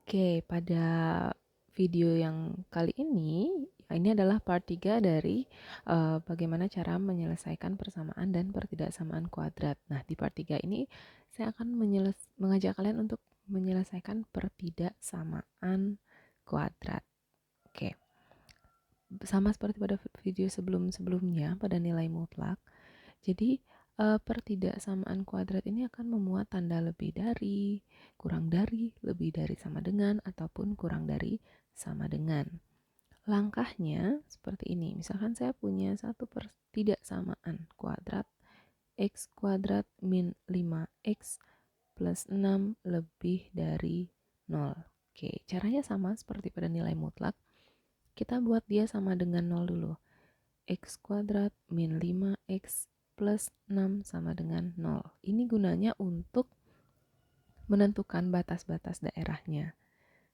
Oke, pada video yang kali ini adalah part 3 dari bagaimana cara menyelesaikan persamaan dan pertidaksamaan kuadrat. Nah, di part 3 ini saya akan mengajak kalian untuk menyelesaikan pertidaksamaan kuadrat. Oke, sama seperti pada video sebelum-sebelumnya pada nilai mutlak. Jadi pertidaksamaan kuadrat ini akan memuat tanda lebih dari, kurang dari, lebih dari sama dengan, ataupun kurang dari sama dengan. Langkahnya seperti ini. Misalkan saya punya satu pertidaksamaan kuadrat x kuadrat min 5x plus 6 lebih dari 0. Oke, caranya sama seperti pada nilai mutlak. Kita buat dia sama dengan 0 dulu. X kuadrat min 5x plus 6 sama dengan 0. Ini gunanya untuk menentukan batas-batas daerahnya.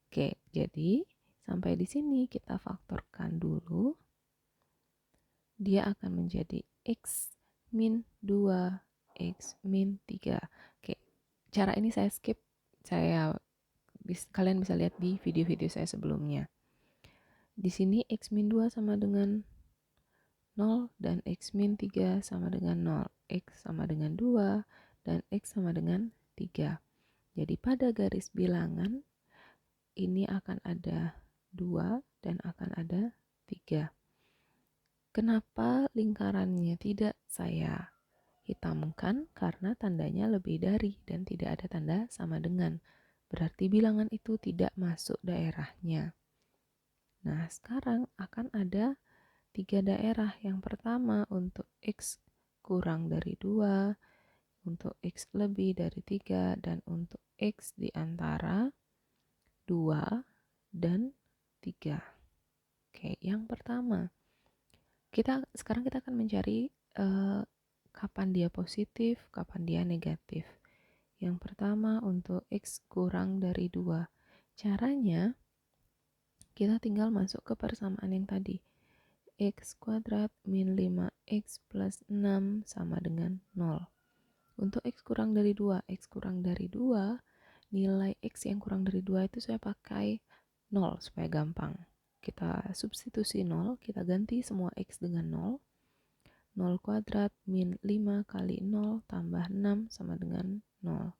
Oke, jadi sampai di sini kita faktorkan dulu. Dia akan menjadi x min 2, x min 3. Oke, cara ini saya skip. Kalian bisa lihat di video-video saya sebelumnya. Di sini x min 2 sama dengan 0 dan x min 3 sama dengan 0. X sama dengan 2 dan X sama dengan 3. Jadi pada garis bilangan ini akan ada 2 dan akan ada 3. Kenapa lingkarannya tidak saya hitamkan? Karena tandanya lebih dari dan tidak ada tanda sama dengan. Berarti bilangan itu tidak masuk daerahnya. Nah, sekarang akan ada 3 daerah. Yang pertama untuk X kurang dari 2, untuk X lebih dari 3, dan untuk X di antara 2 dan 3. Oke, yang pertama. Sekarang kita akan mencari kapan dia positif, kapan dia negatif. Yang pertama untuk X kurang dari 2. Caranya, kita tinggal masuk ke persamaan yang tadi. X kuadrat min 5x plus 6 sama dengan 0. Untuk X kurang dari 2, X kurang dari 2, nilai X yang kurang dari 2 itu saya pakai 0 supaya gampang. Kita substitusi 0, kita ganti semua X dengan 0. 0 kuadrat min 5 kali 0 tambah 6 sama dengan 0.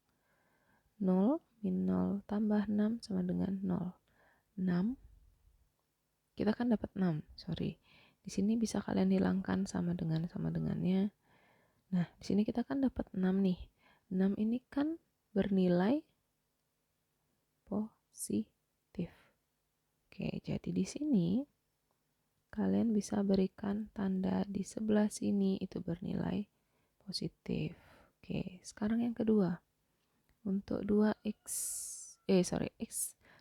0 min 0 tambah 6 sama dengan 0. 6. Kita kan dapat 6, sorry. Di sini bisa kalian hilangkan sama dengannya. Nah, di sini kita kan dapat 6 nih. 6 ini kan bernilai positif. Oke, jadi di sini kalian bisa berikan tanda di sebelah sini itu bernilai positif. Oke, sekarang yang kedua. Untuk 2x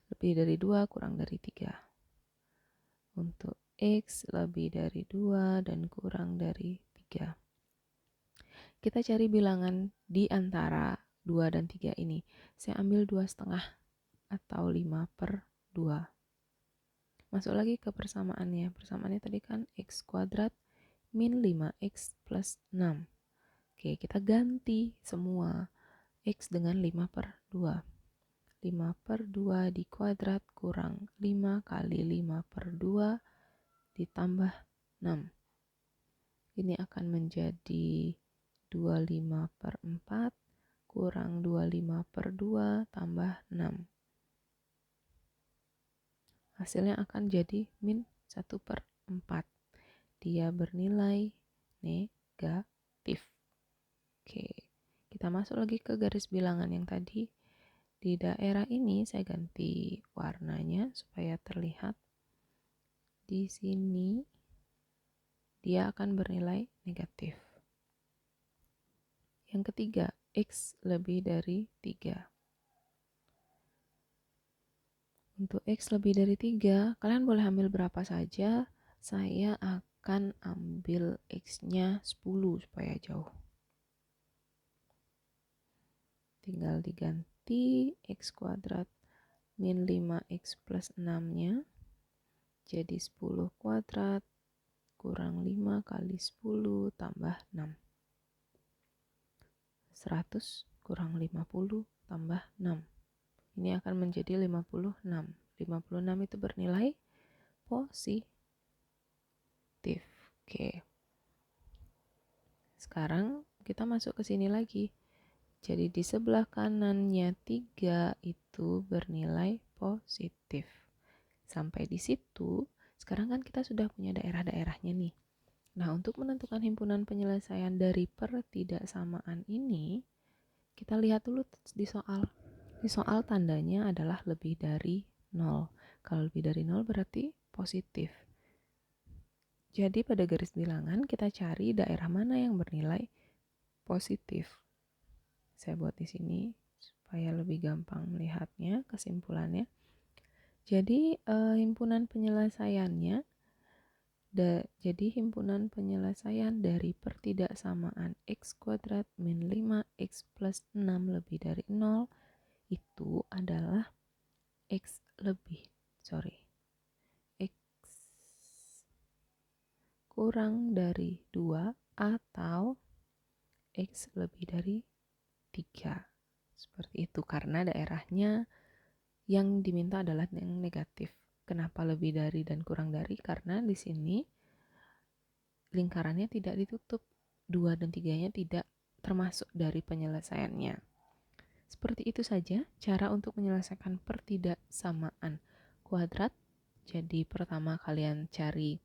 lebih dari 2 kurang dari 3. Untuk X lebih dari 2 dan kurang dari 3. Kita cari bilangan di antara 2 dan 3 ini. Saya ambil 2,5 atau 5/2. Masuk lagi ke persamaannya. Persamaannya tadi kan X kuadrat min 5X plus 6. Oke, kita ganti semua X dengan 5/2. 5/2 di kuadrat kurang 5 kali 5/2 ditambah 6. Ini akan menjadi 25/4 kurang 25/2 tambah 6. Hasilnya akan jadi min 1/4. Dia bernilai negatif. Oke, kita masuk lagi ke garis bilangan yang tadi. Di daerah ini saya ganti warnanya supaya terlihat. Di sini dia akan bernilai negatif. Yang ketiga, X lebih dari 3. Untuk X lebih dari 3, kalian boleh ambil berapa saja. Saya akan ambil X-nya 10 supaya jauh. Tinggal diganti X kuadrat min 5X plus 6-nya. Jadi 10 kuadrat kurang 5 kali 10 tambah 6. 100 kurang 50 tambah 6. ini akan menjadi 56. 56 itu bernilai positif. Oke. Sekarang kita masuk ke sini lagi. Jadi di sebelah kanannya 3 itu bernilai positif. Sampai di situ, sekarang kan kita sudah punya daerah-daerahnya nih. Nah, untuk menentukan himpunan penyelesaian dari pertidaksamaan ini, kita lihat dulu di soal. Di soal tandanya adalah lebih dari 0. Kalau lebih dari 0 berarti positif. Jadi pada garis bilangan kita cari daerah mana yang bernilai positif. Saya buat di sini supaya lebih gampang melihatnya, kesimpulannya. Jadi himpunan penyelesaiannya jadi himpunan penyelesaian dari pertidaksamaan x kuadrat min 5x plus 6 lebih dari 0 itu adalah x kurang dari 2 atau x lebih dari 3. Seperti itu karena daerahnya yang diminta adalah yang negatif. Kenapa lebih dari dan kurang dari? Karena di sini lingkarannya tidak ditutup. 2 dan 3-nya tidak termasuk dari penyelesaiannya. Seperti itu saja cara untuk menyelesaikan pertidaksamaan kuadrat. Jadi pertama kalian cari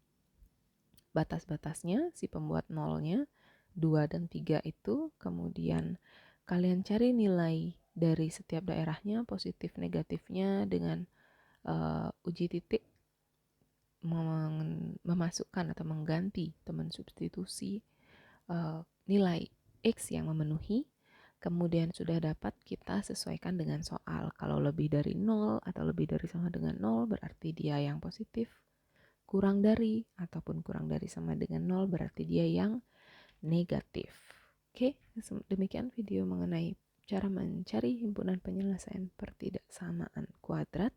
batas-batasnya, si pembuat nolnya, 2 dan 3 itu. Kemudian kalian cari nilai dari setiap daerahnya, positif negatifnya dengan uji titik, memasukkan atau mengganti teman substitusi nilai X yang memenuhi. Kemudian sudah dapat kita sesuaikan dengan soal. Kalau lebih dari 0 atau lebih dari sama dengan 0 berarti dia yang positif. Kurang dari ataupun kurang dari sama dengan 0 berarti dia yang negatif. Oke, demikian video mengenai cara mencari himpunan penyelesaian pertidaksamaan kuadrat.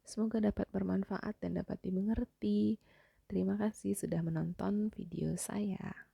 Semoga dapat bermanfaat dan dapat dimengerti. Terima kasih sudah menonton video saya.